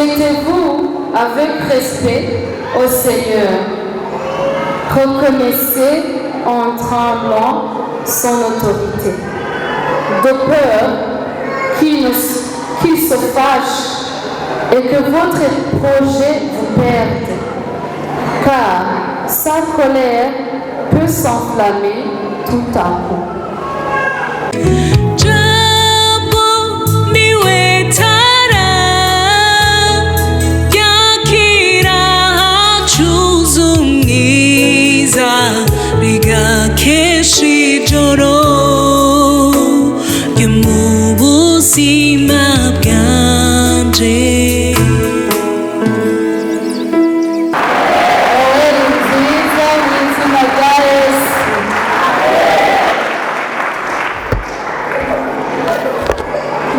Soumettez-vous avec respect au Seigneur. Reconnaissez en tremblant son autorité. De peur qu'il se fâche et que votre projet vous perde. Car sa colère peut s'enflammer tout à coup.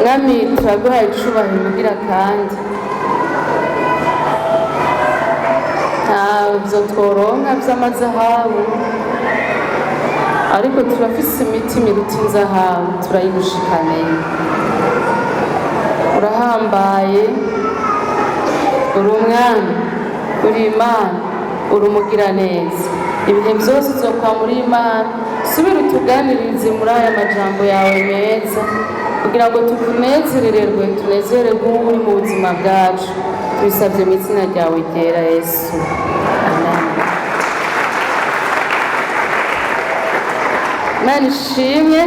Mwami turaguhaye icubahiro ugira kandi ntabyo tworonka vy'amazahabu ariko turafise imitima iruta inzahabu turayigushikaniye. Urahambaye, uri umwami, uri Imana, uri umugiraneza. Ibihe byose uzokwa muri Imana. Subira utuganirize muri aya majambo yawe meza kugira ngo tukunezererwe, tunezererwe uri mu buzima bwacu. Tubisabye mu izina ryawe ryera Yesu. Amen. Imana ishimwe.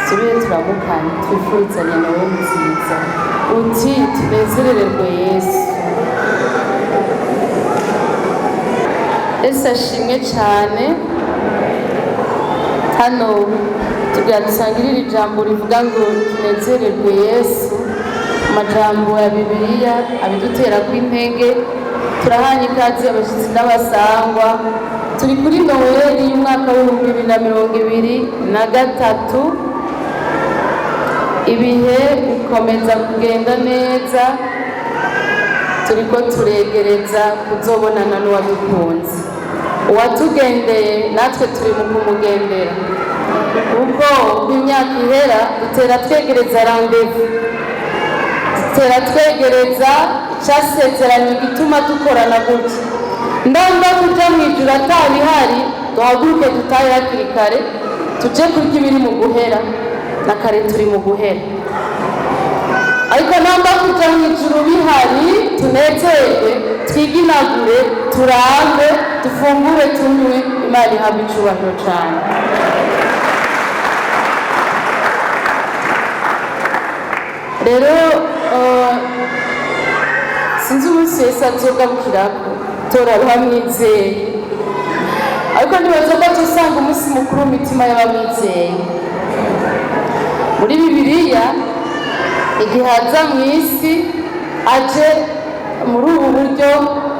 Subire turamukanye twifurizanya nawe nziza uti tunezerererwe Yesu. Yesu ashimwe cyane. Hano tugira dusangirira ijambo rivuga ngo tunezererwe Yesu. Amajambo ya Bibiliya abidutera kw'intege. Turahanye ikaze abashyitsi n'abasangwa. Turi kuri Noheli y'umwaka w'2023. Ibihe bikomeza kugenda neza. Turiko turegereza kuzobonana n'uwadukunze. Uwatugendeye natwe turi mu kumugendera. Uko imyaka ihera dutera twegereza rendez-vous. Dutera twegereza icyasezeranye gituma dukorana gutya. Ndamba kuja mw'ijuru atabihari duhaguruke dutahe hakiri kare tuje kurya ibiri mu guhera na kare turi mu guhera. Ariko namba kuja mw'ijuru bihari tunezerwe, twiginagure, turambe, dufungure, tunywe. Imana ihabwe icubahiro cane. Rero sinzi umunsi Yesu azogarukirako turabamwizeye, ariko ntibaza ko tuzosanga umunsi mukuru mu mitima y'abamwizeye. Muri Bibiliya igihe aza mu isi aje muri ubu buryo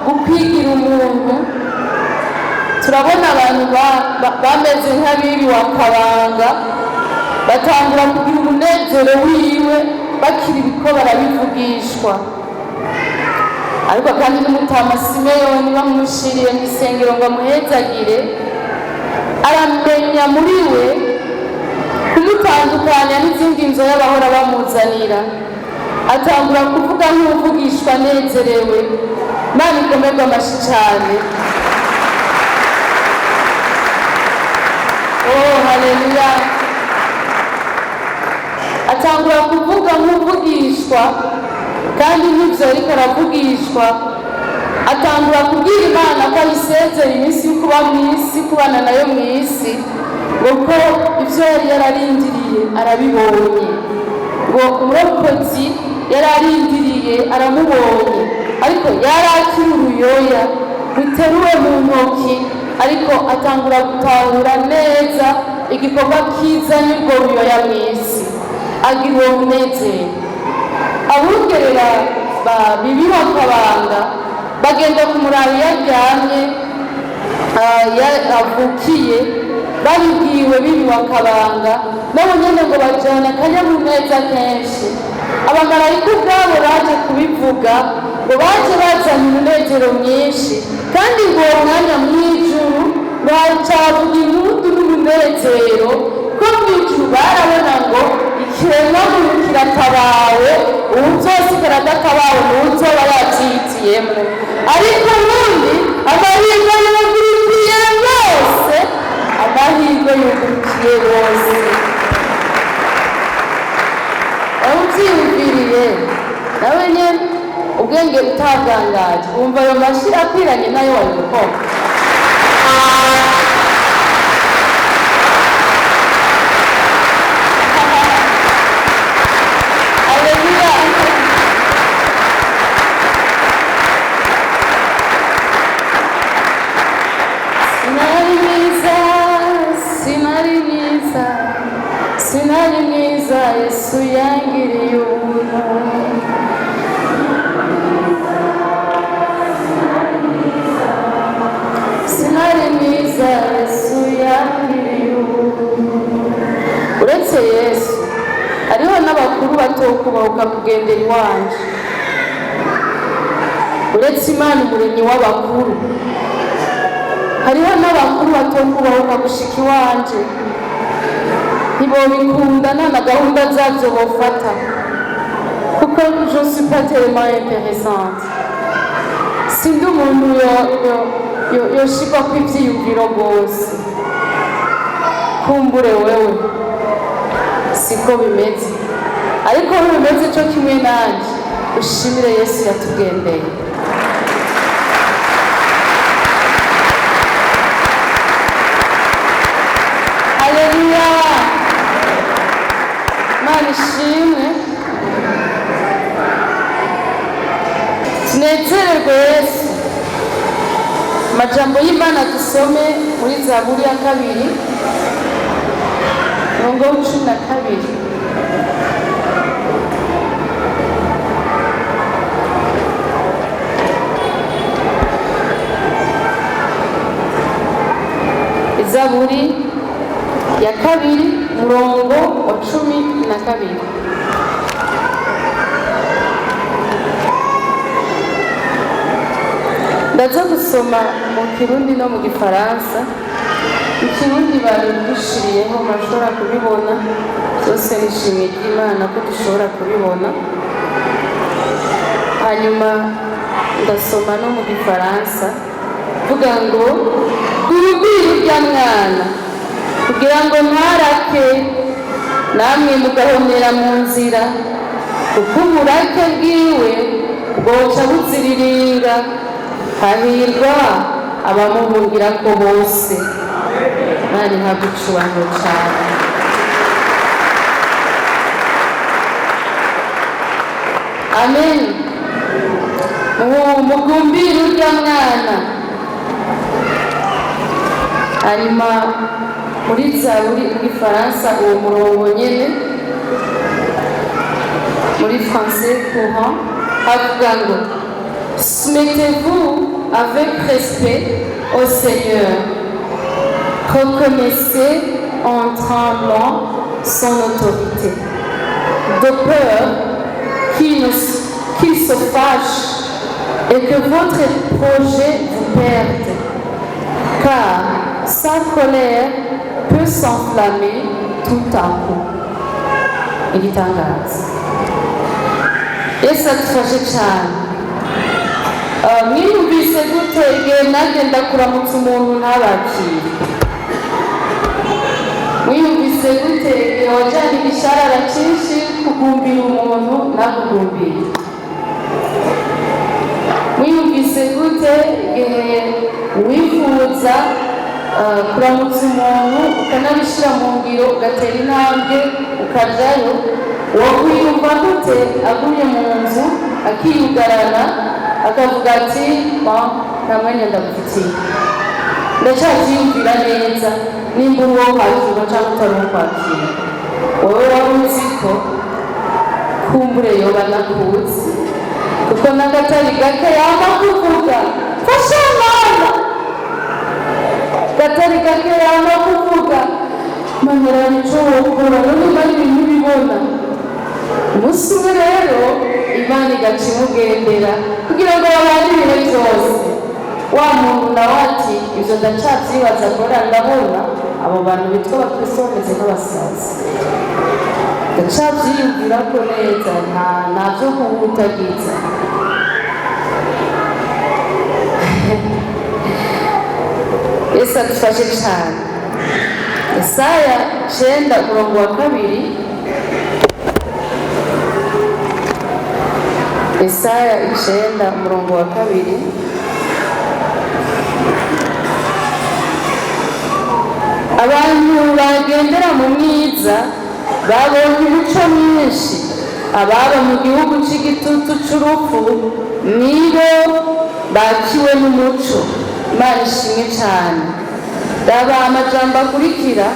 bwo kwigira umuntu, turabona abantu bameze nk'abibi wa kabanga batangura kugira umunezero wiwe bakiri biko barabivugishwa. Ariko kandi n'umutama Simeyoni bamushiriye mu isengero ngo amuhezagire, aramenya muri we kumutandukanya n'izindi nzo y'abahora bamuzanira. Atangura kuvuga nk'uvugishwa nezerewe. Imana ikomerwe amashi cyane. Oh, haleluya. Atangura kuvuga nk'uvugishwa kandi n'ibyo ariko aravugishwa. Atangura kubwira Imana ko ayisezera iminsi yo kuba mu isi, kubana nayo mu isi, ngo ko ibyo yari yararindiriye arabibonye, ngo umurokozi yari arindiriye aramubonye, ariko yari akiri uruyoya ruteruwe mu ntoki. Ariko atangura gutahura neza igikorwa kizanye urwo ruyoya mu isi, agira uwo munezero. Abungerera bibi bakabanga bagenda kumuraba iyo aryamye avukiye, babibwiwe bibi bakabanga nabo nyene ngo bajana akanyamuneza kenshi. Abamarayika ubwabo baje kubivuga ngo baje bazana umunezero mwinshi, kandi ngo uwo mwanya mw'ijuru bacavuga impundu n'umunezero ko mw'ijuru yemwe ariko ubundi amahirwe yugurukiye bose, amahirwe yugurukiye bose. Aho ubyiyumviriye nawe nyine ubwenge butagangaje wumva ayo mashyi akwiranye nayo wari gukora. Sinari mwiza Yesu yangiriye ubuntu. Sinari mwiza Yesu yangiriye ubuntu. Uretse Yesu hariho n'abakuru batokubahuka kugendera iwanje. Uretse Imana umuremyi w'abakuru hariho n'abakuru batokubahuka gushika iwanje. Ntibobikunda nta na gahunda zabyo bofata kuko je suis pas tellement intéressante. Sindi umuntu yoshikwa ko ivyiyumviro rwose. Kumbure wewe siko bimeze, ariko bimeze cyo kimwe nanje. Ushimire Yesu yatugendeye. Haleluya. Ishimwe tunezererwe Yesu. Amajambo y'Imana dusome muri Zaburi ya 2 umurongo wa 12. Zaburi ya 2 umurongo wa 12. Ndaza gusoma mu Kirundi no mu Gifaransa. Mu Kirundi barabishiriyeho mashobora kubibona byose. Nishimiye Imana ko dushobora kubibona. Hanyuma ndasoma no mu Gifaransa vuga ngo urubiri rya mwana kugira ngo ntarake namwe mugahomera mu nzira, kuko uburake bwiwe bwoca buziriringa. Hahirwa abamuhungira ko bose. Mani nkagucubano cyane. Amen. Mugumbire urya mwana. Hanyuma muri Zaburi mu Gifaransa uwo murongo nyene muri français courant havuga ngo soumettez-vous avec respect au Seigneur, reconnaissez en tremblant son autorité, de peur qu'il se fâche et que votre projet vous perde, car sa colère peut s'enflammer tout à coup. Igitangaza. Yesu adufashe cyane. Mwiyumvise gute igihe nagenda kuramutsa umuntu ntabakire? Mwiyumvise gute igihe wajyana igisharara cyinshi kugumbira umuntu ntakugumbire? Mwiyumvise gute igihe wifuza kuramutsa umuntu ukanabishyira mu ngiro ugatera intambwe ukajyayo? Wakwiyumva gute agumye mu nzu akiyugarana akavuga ati nta mwanya ndagufitiye? Ndacyakiyumvira neza nimba uri uwo kwakira cyangwa utari uwo kwakira. Wowe waba uzi ko kumbure yoba nakuzi, kuko n'agatari gake yaba kuvuga fasha mama, gatari gake yaba kuvuga manera nicyo wokora none mari ibintu bibona. Umunsi umwe rero Imana igaca imugendera kugira ngo babane ibihe byose. Wa muntu nawe ati ibyo ndacabyibaza kubera ndabona abo bantu bitwa abakristo bameze nk'abasazi. Ndacabyiyumvira ko neza ntabyo kuwutagiza. Yesu adufashe cyane. Yesaya 9:2. Yesaya 9:2. Abantu bagendera mu mwiza babonye umuco mwinshi, ababa mu gihugu cy'igitutu cy'urupfu nibo bakiwe n'umuco. Imana ishimwe cyane. Daba amajambo akurikira: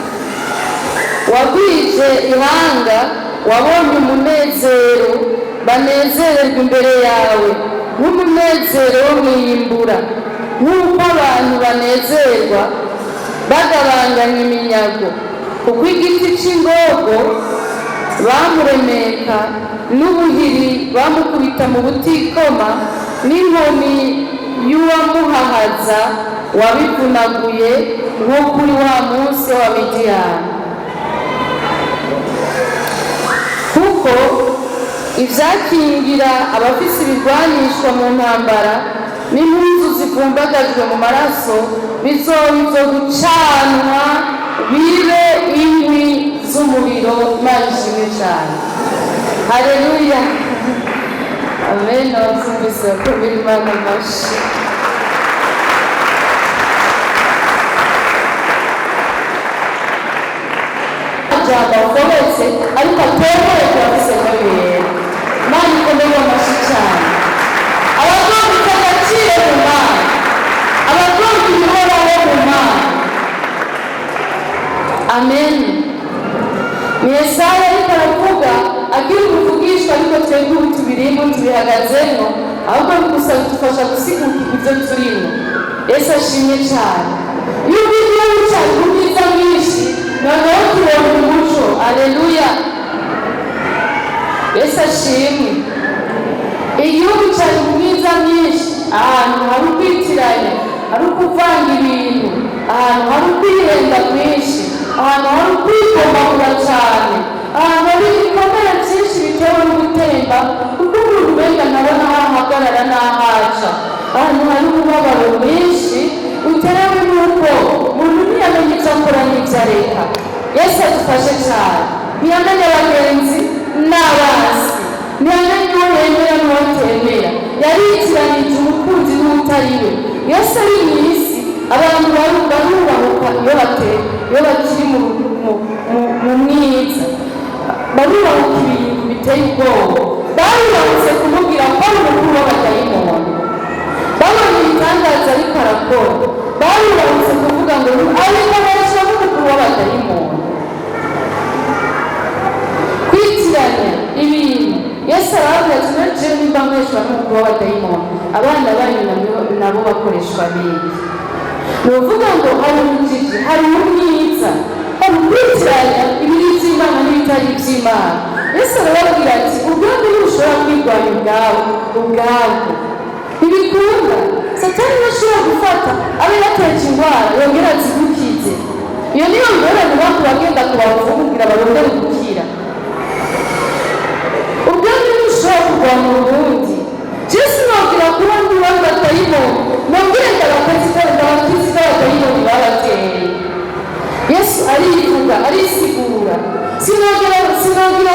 wagwije ihanga, wabonye umunezero, banezererwa imbere yawe nk'umunezero wo mwiyimbura, nk'uko abantu banezerwa bagabanganya iminyago, kuko igiti cy'ingogo bamuremeka, n'ubuhiri bamukubita mu butikoma, n'inkoni y'uwamuhahaza wabivunaguye nko kuri wa munsi wa Midiyani. Kuko ivyakingira abafise ibigwanishwa mu ntambara n'impuzu zivumbagajwe mu maraso bizoba gucanwa bibe inkwi z'umuriro. Imana ishimwe cyane. Haleluya, amen. Abasumvise bakomere Imana amashyi. Amajambo akometse ariko atomboye turafise kabiri. Imana ikomere amashyi cyane. Abagomba agaciro mu Mana, abagomba ibihoraho mu Mana. Amen. Ni Yesaya ariko aravuga agira ubuvugishwa, ariko twebwe ubu tubirimo tubihagazemo, ahubwo gusa bidufasha gusigukirwa ibyo turimo. Yesu ashimwe cyane. Iyo ugiye wicaye ku bwiza bwinshi, noneho tubona umuco. Aleluya, Yesu ashimwe. Igihugu cyari mu bwiza bwinshi, ahantu hari ukwitiranya, hari ukuvanga ibintu, ahantu hari ukwihenda kwinshi, ahantu hari ukwigomagura cyane, ahantu hari ibikomere byinshi bitewe no gutemba, kuko umuntu ubenga ntabona aho ahagarara n'ahaca. Ahantu hari umubabaro mwinshi uterewe n'uko umuntu ntiyamenye icyo akora n'ibyo areka. Yesu adufashe cyane. Ntiyamenye abagenzi n'abanzi, ntiyamenye uwo yemera n'uwatemera, yaritiranije umukunzi n'utari we. Yesu ari mu isi, abantu barubahuka iyo bakiri mu mwiza, barubahuka ibintu biteye ubwoba. Barubahutse kumubwira ko ari umukuru w'abadayimoni, babonye ibitangaza ariko arakora. Barubahutse kuvuga ngo ariko benshi n'umukuru w'abadayimoni. Kwitiranya ibintu. Yesu aravuga ati nje nimba mweshwa n'umukuru w'abadayimoni, abana banyu nabo bakoreshwa bindi. Ni uvuga ngo hari ubujiji, hari umwiza, hari ukwitiranya ibiri by'Imana n'ibitari iby'Imana. Yesu arababwira ati ubwami ntibushobora kwirwanya ubwabwo, ntibikunda. Satani ntashobora gufata abe yateje indwara yongera azigukize. Iyo niyo ngorane abantu bagenda kubavuga kugira barondere gukira. Ubwami ntibushobora kurwanya ubundi. Yesu nabwira kuba ndi w'abadayimoni, nabwira abakizi b'abadayimoni babateye. Yesu arivuga, arisigura. Sinagira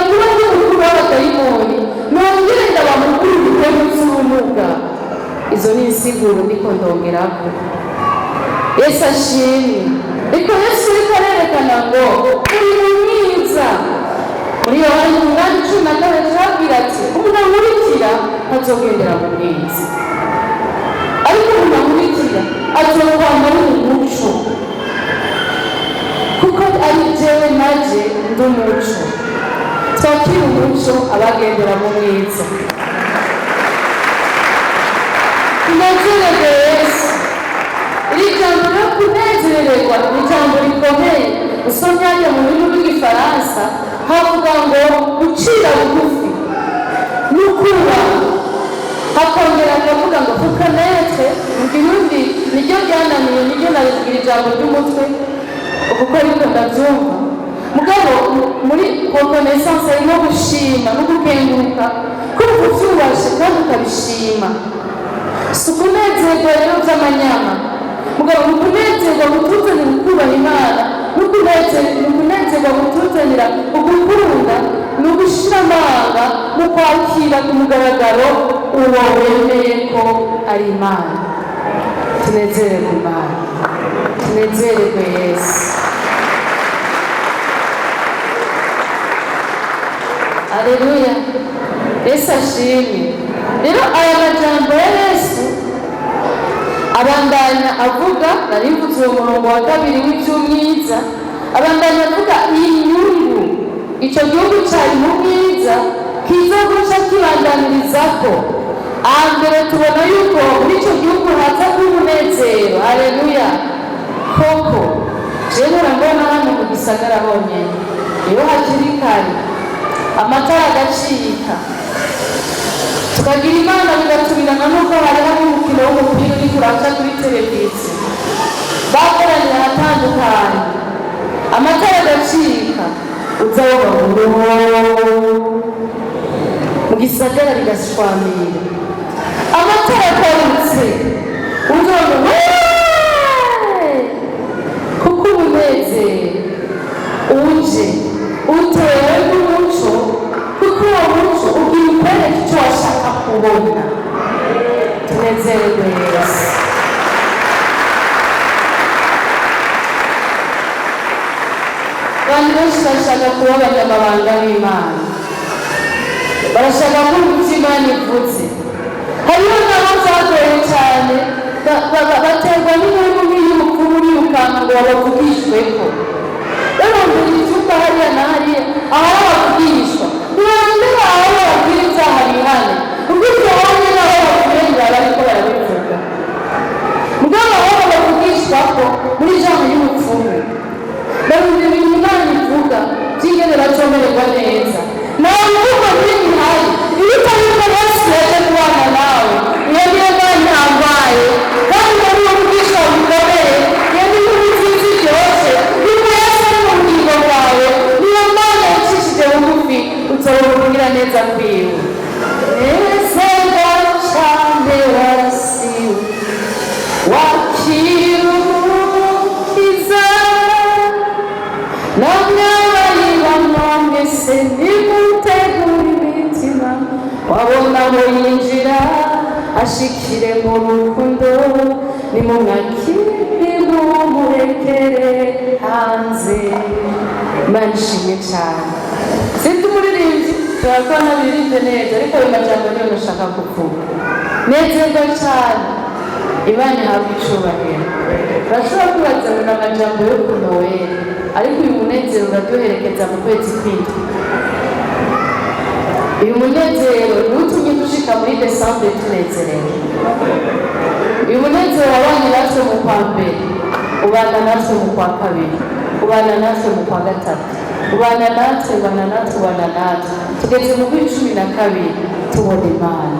kuba ndi umukuru w'abadayimoni, nabwira abamukuru b'ibitego by'ubumuga. Izo ni insiguro ndiko ndongerako. Yesu ashimwe. Ariko Yesu ariko arerekana ngo uri mwiza. Muri Yohana 8:14 arabwira ati umuntu ankurikira azogendera mu bwiza, ariko umuntu ankurikira azokwama mu muco, kuko ari jewe naje ndi umuco. Twakira umuco abagendera mu mwiza. Tunezererwe Yesu. Iri jambo ryo kunezererwa ni jambo rikomeye. Usomye mu rurimi rw'igifaransa havuga ngo gucira bugufi n'ukubaha, hakongera akavuga ngo reconnaître. Mu Kirundi niryo ryananiye, niryo nabivugira ijambo ry'umutwe kuko ariko ndabyumva. Mugabo muri reconnaissance harimo gushima no gukenguruka, kumva ubyubashe kandi ukabishima. Si ukunezerwa rero by'amanyama, mugabo mu kunezerwa gutuzanira ukubaha Imana, mu kunezerwa gutuzanira ugukunda, ni ugushira amanga mu kwakira ku mugaragaro uwo wemeye ko ari Imana. Tunezererwe Imana, tunezererwe Yesu. Aleluya, Yesu ashimwe. Rero aya majambo ya Yesu abandanya avuga, narivuze uwo murongo wa kabiri w'iby'umwiza, abandanya avuga inyungu icyo gihugu cyari mu mwiza kizoguca kibandanirizaho. Mbere tubona yuko muri icyo gihugu haza k'umunezero. Aleluya. Koko jewe urambona hano mu gisagara honyine iyo hakiri kare amatara agacika, tukagira Imana bigatubirana n'uko hari umukino w'umupira uri kuraca kuri televiziyo, bakoranye ahatandukanye, amatara agacika, uzavuga mu gisagara rigashwamira. Amatara akorutse uzavuga kuko umunezero uje utewe n'umuco, kuko uwo muco ugira ukwereka icyo washaka kubona. Tunezerwe Yesu. Abantu benshi bashaka kuba abanyamabanga b'Imana, barashaka ko umutima nivutse. Hariho n'abo byagoye cyane, baterwa n'inkuru y'urupfu y'urukanga ngo babavugishweho. Rero mbere icyumba hariya na hariya aho bavugishwa, ntibande aho babwira ibyaha bihane, kuko ibyo bamwe nabo bakurengera bariko barabivuga. Mugabo aho babavugishwa ko muri ijambo y'ubupfumu barumva ibintu Imana ivuga by'ingene bazomererwa neza. Nawe uvuga n'imihari iyo utariko Yesu yaje kubana nawe, iyo niyo Mana ihambaye kandi muri uwo bwishwa bukomeye, iyo ni inkuru nziza iryoshye yuko Yesu ari mu bugingo bwawe. Niyo Mana yacishije bugufi uzobugira neza kwiwe. Nezerwa cyane warasiwe, wakira umukiza, namwe abayibamo mwese nimutegura imitima, wabona aho yinjira ashikire mu rukundo, nimumwakire mumurekere hanze. Imana ishimwe cyane. Sinzi umuririmbyi turakora nabiririmbe neza, ariko ayo majambo niyo nashaka kuvuga. Nezerwa cyane, Imana ihabwa icubahiro. Urashobora kwibaza ngo ni amajambo yo ku Noweli, ariko uyu munezero uraduherekeza mu kwezi kw'indwi. Uyu munezero ntutumye dushika muri Desambre tunezerewe. Uyu munezero wabanye natwe mu kwa mbere, ubana natwe mu kwa kabiri, ubana natwe mu kwa gatatu, ubana natwe tugeze mu kwa 12 tubona Imana.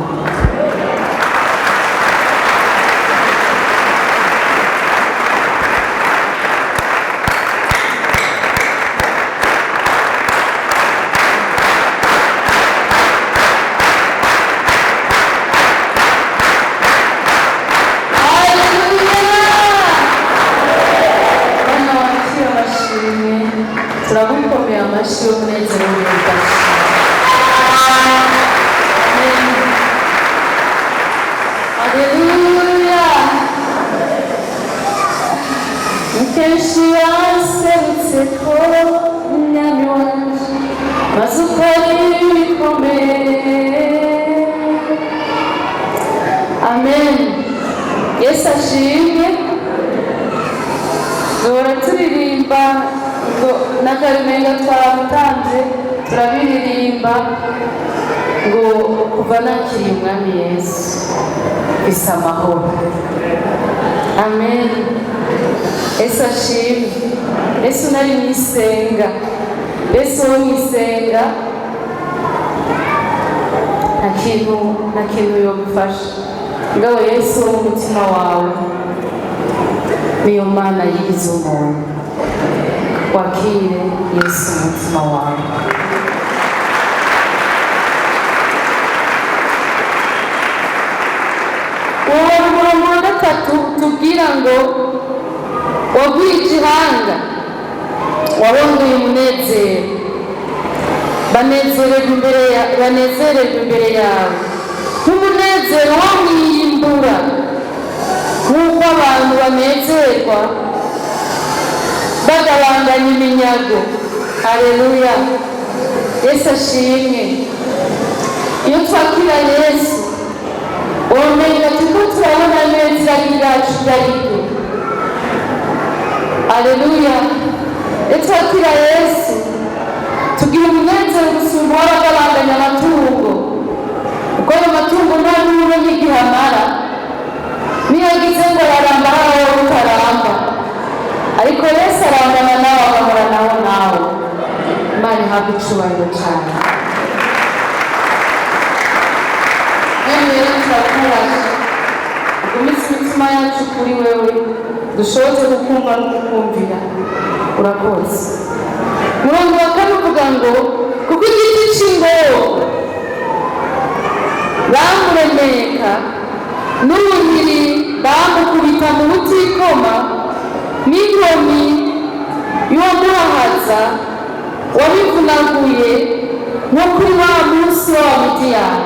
Turagukomeye amashyi y'umunezero w'ubudashira. Aleluya. Mukenshi waserutse ko umwami waje, maze ukora ibikomeye. Amen. Yesu ashimwe. Duhora turirimba ngo n'akarumenga twamutanze, turabiririmba ngo kuva nakiriye umwami Yesu bisa amahoro. Amen. Yesu ashimwe. Yesu nari mwisenga, Yesu wo mwisenga nta kintu yogufasha. Ngabo Yesu wo mu mutima wawe niyo Mana yigize umuntu. Wakire Yesu mu mutima wawe. Uwo murongo wa gatatu tubwira ngo wagwije ihanga, wabongoye umunezero. Banezererwe imbere yawe nk'umunezero wo mwiyimbura, nk'uko abantu banezerwa bagabanganya iminyago. Haleluya, Yesu ashimwe. Iyo twakira Yesu womenya turiko turabona neza iracu yariko. Haleluya, iyo twakira Yesu tugira umunezero gusumba uw'abagabanganya amatungo, kuko ayo matungo nta n'umwe n'igihe amara, niyo agize ngo araramba aho utaramba, ariko Yesu arambana nawe agahora nawe. Imana ihabwe icubahiro cyane. Mwene rero turakurashe ugumitse imitima yacu kuri wewe, dushoboze kukumva no kukumvira. Urakoze. Murongo wa kane uvuga ngo kuko igiti cy'ingogo bamuremeka n'ubuhiri bamukubita mu butikoma n'inkoni y'uwamuhahaza wabivunaguye nko kuri wa munsi wa Midiyani.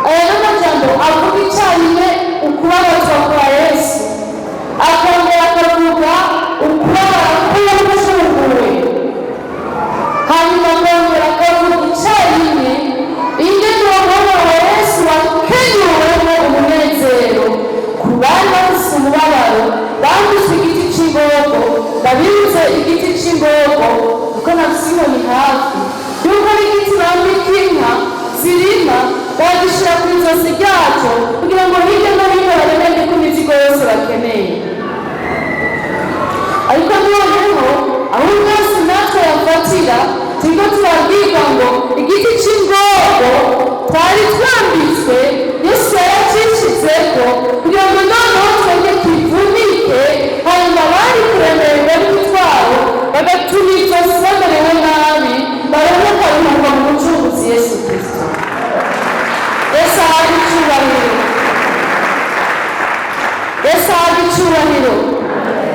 Aya ni amajambo avuga icyarimwe ukubabazwa kwa Yesu, akongera akavuga ukubabara k'uwacunguwe, hanyuma akongera akavuga icyarimwe ingene uwo mwana wa Yesu wakenyuwemo umunezero ku bari bafise umubabaro, bambutse igiti cy'ingogo, babibuze igiti cy'ingogo kuko nafise inkoni hafi yuko ari igiti bambika inka zirima, bagishyira ku ijosi ryacyo kugira ngo hirya no hino baremere ko imizigo yose bakeneye. Ariko noneho aho ubwose natwe yafatira turiko turabwirwa ngo igiti cy'ingogo twari twambitswe Yesu yaracishizeko kugira ngo noneho twebwe twivunike, hanyuma bari kuremererwa n'imitwaro bagatuma ijosi bamerewe nabi, baronke akaruhuko mu Mucunguzi Yesu Kristo. Yesu ahabwe icubahiro. Yesu ahabwe icubahiro.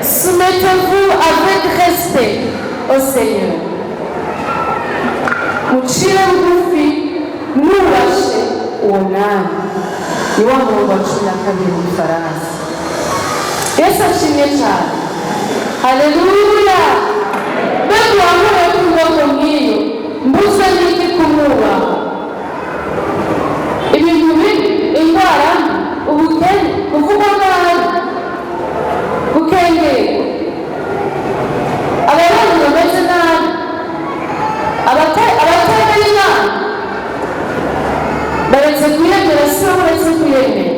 Soumettez-vous avec respect au Seigneur. Mucire bugufi mwubashe uwo mwami. Ni wa murongo wa 12 mu Gifaransa. Yesu ashimwe cyane. Haleluya. Mbega uwankoreye ku ndogo nk'iyo mbuze n'iki kumwubaha? Ibintu bibi, indwara, ubukene, kuvuga nabi, gukengerwa, ababanyi bameze nabi, abatemera Imana baretse kuyemera, si bo baretse kuyemera.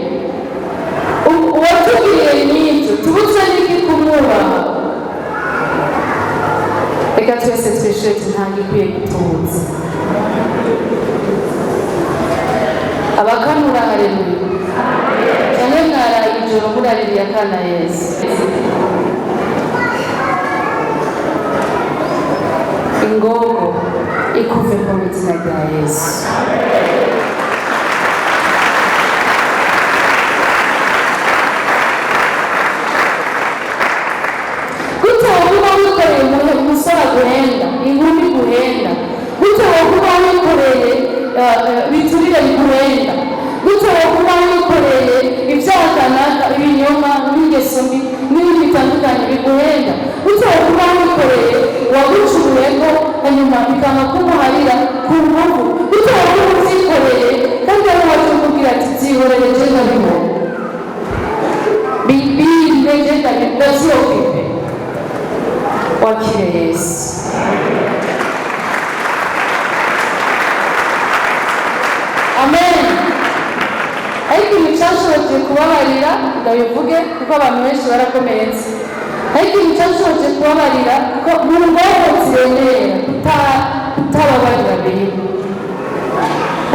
Uwatugiriye n'ibyo tubuze n'iki kumwubaha? Reka twese twishure ntabwo ikwiye gutuza. Abakanura haleluya. Cyane mwaraye ijoro muraririye akana Yesu. Ingogo ikuve mu izina rya Yesu. Gute wokuba wikoreye umusore guhenda, inkumi guhenda, gute wokuba wikoreye biturire biguhenda, gute wokuba wikoreye ibyaha, ibinyoma n'ingeso mbi n'ibindi bitandukanye biguhenda, gute wokuba wikoreye wagucuruyeko hanyuma bikanga kumuharira ku nguvu, gute wokuba ubyikoreye kandi ari waje kubwira ati byihorere je ndabibona bibinde je ndabyokipe. Wakire Yesu. Amen. Ariko icyashoboje kubabarira ndabivuge kuko abantu benshi barakomeretse. Ariko icyashoboje kubabarira kuko mu ngogo ziremera kutababarira mbere.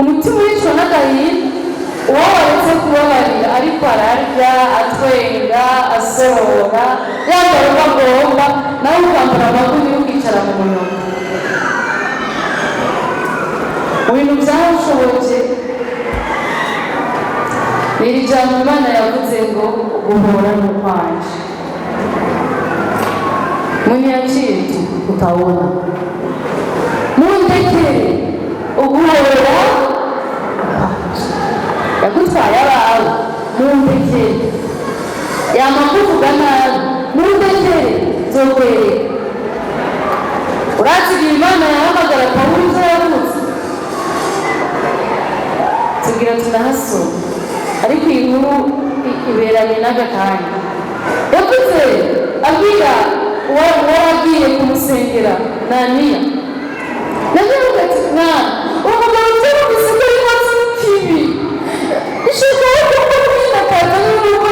Umutima wicwa n'agahinda, uwo waretse kubabarira ariko ararya, atwenga, asohora, yambara uko agomba, nawe ukambara amaguru ukicara mu munyonga. Mu bintu byashoboje ni iri jambo Imana yavuze ngo guhora n'ukwanje. munyakiri utaona mundekere uguhora yagutwaye abawe mundekere yamakuvuga nabi mundekere zokwereka urakiriye Imana yahamagara Pawulo izo yavuze tugira tunahasoma ariko iyi nkuru iberanye n'agakanya yavuze abwira uwagiye kumusengera Naniya navuga ati mwana umugabo utarumvise ko ibibazo kibi ishobora kuba mwinakaza n'urugo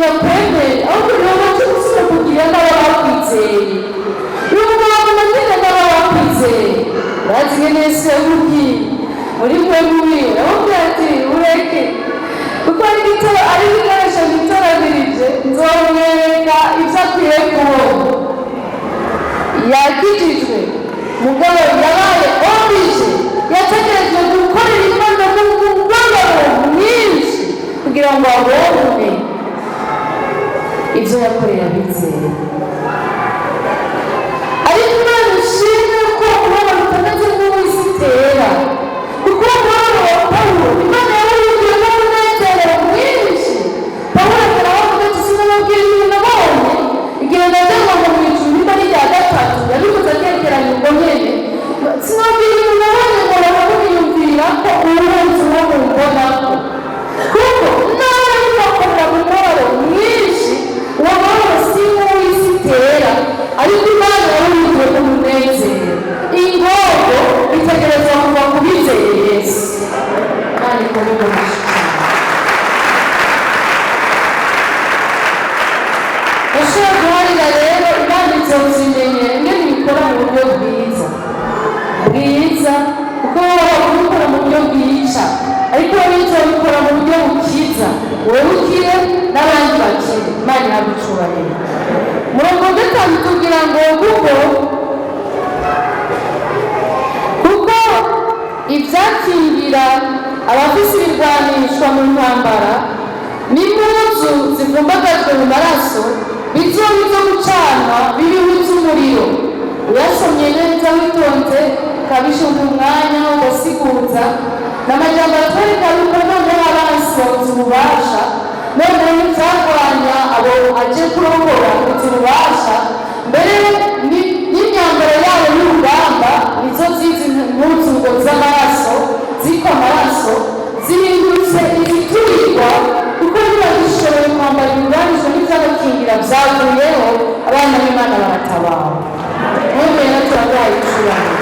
yakwemeye ahubwo niyo mpamvu gusubira kugira n'abakwizeye uyu mugabo nagira n'abakwizeye bazi neza yabubwiye muri mwe mubi aramubwira ati ureke kuko ari ibikoresho bitoranyirije nzomwereka ibyo akwiye kubona yakijijwe mugabo yabaye obije yategerejwe gukorera Imana n'umubabaro mwinshi kugira ngo abone ibyo yakoreye abizeye ariko Imana ishimwe ko umubabaro utameze nk'uw'isi itera kuko umubabaro wa Pawulo Imana yawuhinduye n'umunezero mwinshi Pawulo aravuga ati sinababwira ibintu nabonye igihe najyaga mu ijuru niba ari irya gatatu yabivuze akerekeranya ubwo nyene sinababwira ibintu nabonye ngo baramwiyumvira ko umunsi wo mumbonako kuko nawe ntibakorera mu mubabaro mwinshi uwo mubabaro si nk'uw'isi itera ariko Imana yawuhinduye n'umunezero ingogo itegerezwa kuva ku bizeye Yesu kandi kubibona ushobora guharira rero Imana izobyimenye ingene ibikora mu buryo bwiza kuko wowe kubikora mu buryo bwica ariko wowe izobikora mu buryo bukiza wowe ukire n'abandi bakire Imana yagucubahira murongo gatanu tugira ngo kuko ibyakingira abafise ibirwanishwa mu ntambara n'impuzu zivumbagajwe mu maraso bizoba ibyo gucanwa biriho iby'umuriro uyasomye neza witonze ukabishumba umwanya ugasiguza n'amajambo atwereka yuko noneho abansi babuze ububasha noneho n'ibyarwanya abo aje kurongora babuze ububasha mbere n'imyambaro yabo y'urugamba nizo zizi impuzu ngo z'amaraso zitwa amaraso zihindutse iziturirwa kuko ntibazishoboye kwambara ibibanije n'ibyabakingira byavuyeho abana b'Imana baratabawe n'ubu rero turagaye icurano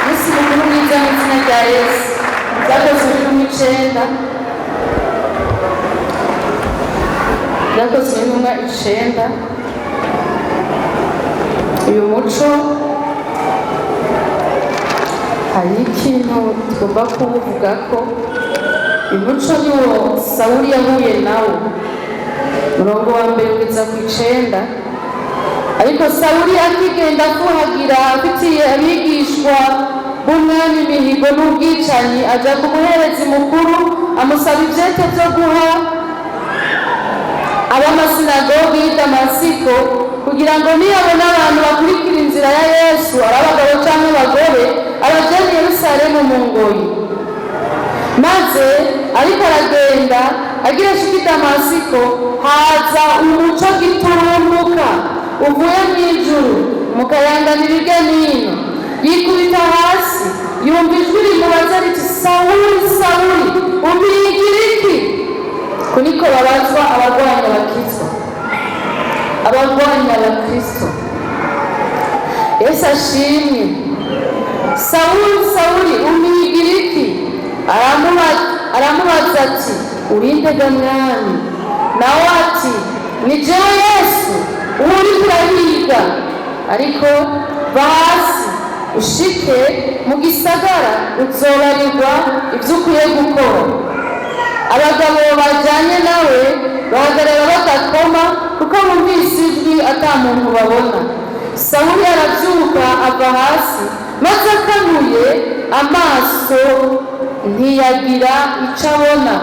umunsi mukuru mwiza n'izina rya Yesu byakozwe muri 9 byakozwe n'intumwa 9 uyu muco hari ikintu tugomba kuvuga ko umuco niwo Sawuli yahuye nawo murongo wa mbere kugeza ku 9 ariko Sawuli akigenda kuhagira afitiye abigishwa b'umwami imihigo n'ubwicanyi aja ku muherezi mukuru amusaba ivyete vyo guha ab'amasinagogi y'i Damasiko kugira ngo niyabona abantu bakurikira inzira ya Yesu ari abagabo canke abagore abajana i Yerusalemu mu ngoyi maze ariko aragenda agira ashika i Damasiko haza umuco giturumbuka uvuye mw'ijuru mukayanganira irya nino yikubita hasi yumva ijwi rimubaza riti Sawuli Sawuli umpigira iki kuniko babazwa abarwanya abakristo abarwanya abakristo Yesu ashimwe Sawuli Sawuli umpigira iki aramubaza ati urinde ga mwami nawe ati ni jewe Yesu uwo uriko urahiga ariko va hasi ushike mu gisagara uzobarirwa ibyo ukwiye gukora abagabo bajanye nawe bahagarara badakoma kuko bumvise ijwi ata muntu babona Sawuli arabyuka ava hasi maze akanuye amaso ntiyagira icyo abona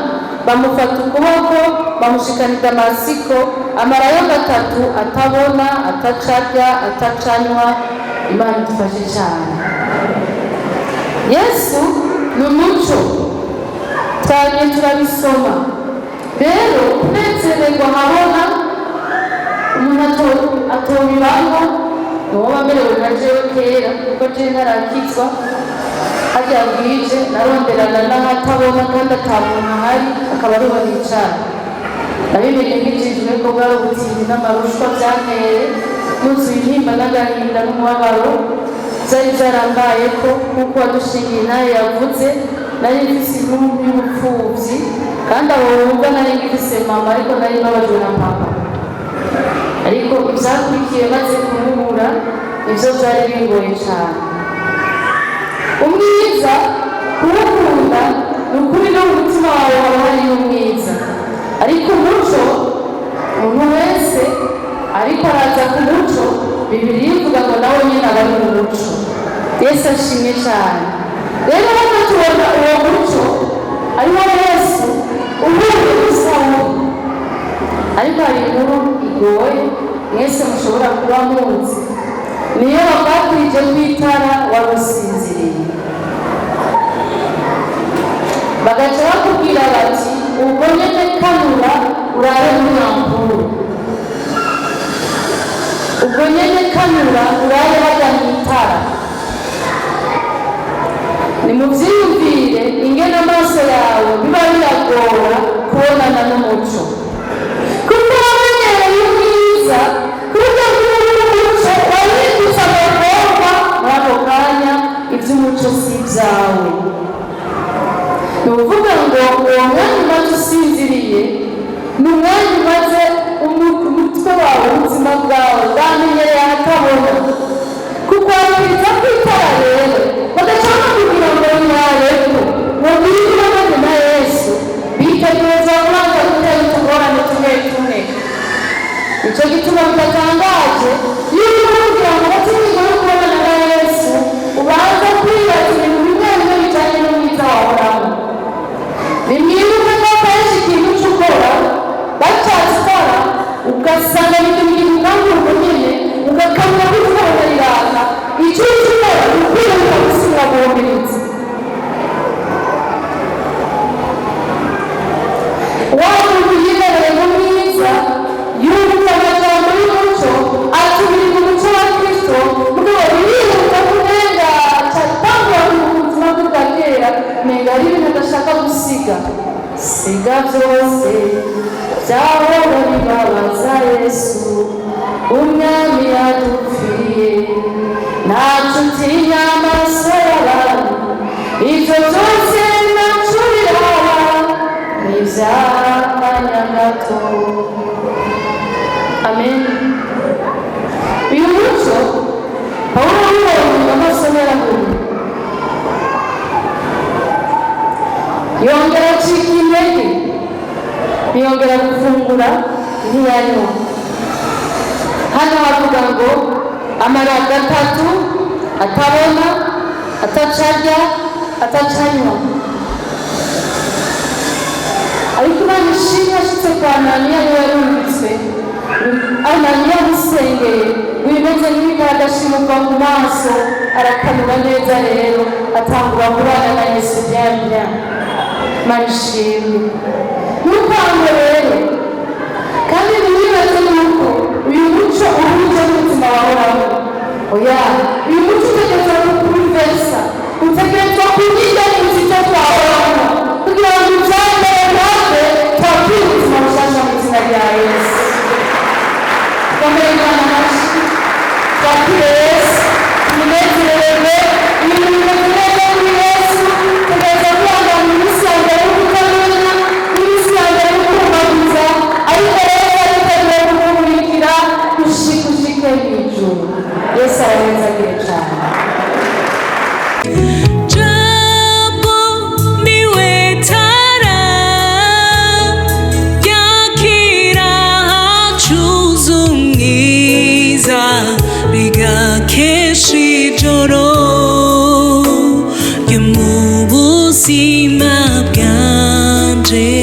bamufata ukuboko bamushikana i Damasiko, amarayo gatatu atabona, atacarya, atacanywa. Imana idufashe cyane. Yesu ni umuco, twanye turabisoma. Rero kunezererwa habona umuntu atobibamo nuwo bamerewe nka jewe kera, kuko jewe ntarakizwa. Harya bwije naronderana n'ahatabona kandi atamuntu ahari, akaba ariho nicara. Nabimenye nk'ijijwe ko bwari ubutindi n'amarushwa byanteye, nuzuye intimba n'agahinda n'umubabaro byari byarambayeko, nk'uko wadushingiye nawe yavuze. Nari mfise intumbi y'ubupfuvyi, kandi abo bumva nari mfise mama, ariko nari mbabajwe na papa. Ariko ivyakurikiye maze kumubura ivyo vyari bingoye cane. Umwiza kuwukunda ni ukuri no mu mutima wawe haba hariyo umwiza, ariko umuco umuntu wese ariko araza ku muco, Bibiliya ivuga ngo nawe nyine aba ari mu muco. Yesu ashimye cyane. Rero hano tubona uwo muco ariwo Yesu uhuye n'Isawuli. Ariko hari inkuru igoye mwese mushobora kuba muzi, niyo bakwatije kw'itara warusinziriye, bagaca bakubwira bati ubwo nyene kanura urabe muri ampuru, ubwo nyene kanura urabe hajya mw'itara. Nimuvyiyumvire ingene amaso yawe biba biragora kubonana n'umuco, kuko wamenyereye ubwiza kuburyo bw'umuco wahindutse amagorwa. Muri ako kanya ivy'umuco si ivyawe. Ni ukuvuga ngo uwo mwanya umaze usinziriye ni umwanya umaze umutwe wawe, ubuzima bwawe bwamenyereye ahatabona, kuko wabwiriza kw'itara. Rero bagaca bakubwira ngo nyareko mubwire bamaze na Yesu bitegereza kubanza gutera utugorane tumwe tumwe. Ico gituma bidatangaje yuko kugira ngo batimigwe no kubonana na Yesu ubanza kwibaza ibintu bimwe bimwe bijanye n'umwiza wahoraho. Bimwibuke ko kenshi ikintu c'ukora bacatse itara ugasanga bidumira kandi ubwo nyene ugakamya ko itara riraka, ico ukora ukwiye bikagusiga guhumiriza. Wamuntu yibereye mu mwiza yumva amajambo y'umuco, atubiri mu muco wa Kristo, mugabo birihuta kumenga catangura mu buzima bwe bwa kera, menga ari ibintu adashaka gusiga. Siga vyose vyahora bibabaza Yesu, umwami yadupfiriye, ntaco utinya amaso y'abantu, ivyo vyose ntaco biraba, n'ivy'akanya gato. Amen. Uyu muco Pawulo yawubonye amaso y'abantu, yongera acika intege, ntiyongera gufungura, ntiyanywa. Hano havuga ngo amara gatatu atabona, atacarya, atacanywa. Ariko Imana ishimwe yashitse kwa Ananiya niwe yarumvise. Ananiya amusengeye bimeze nk'ibikara agashimuka ku maso, arakanura neza. Rero atangura kubana na Yesu byamya. Imana ishimwe. Ntukange rero kandi ntiwibaze yuko uyu muco uhuje n'ubuzima wahoraho. Oya, uyu muco utegerezwa kukubiversa, utegerezwa kunyiganiza icyo twahoraho kugira ngo ivyambere natwe twakire ubuzima bushasha mu izina rya Yesu. Komera Imana amashyi, twakire Yesu, tumunezererwe. Ibintu bimeze neza muri Yesu, tugerageza kwihangana iminsi ya mbere yo kutamenya n'iminsi ya mbere yo kubahiza, ariko rero yariteguye kumumurikira gushika mw'ijuru. Yesu arabezagire cane. Ubuzima bwanje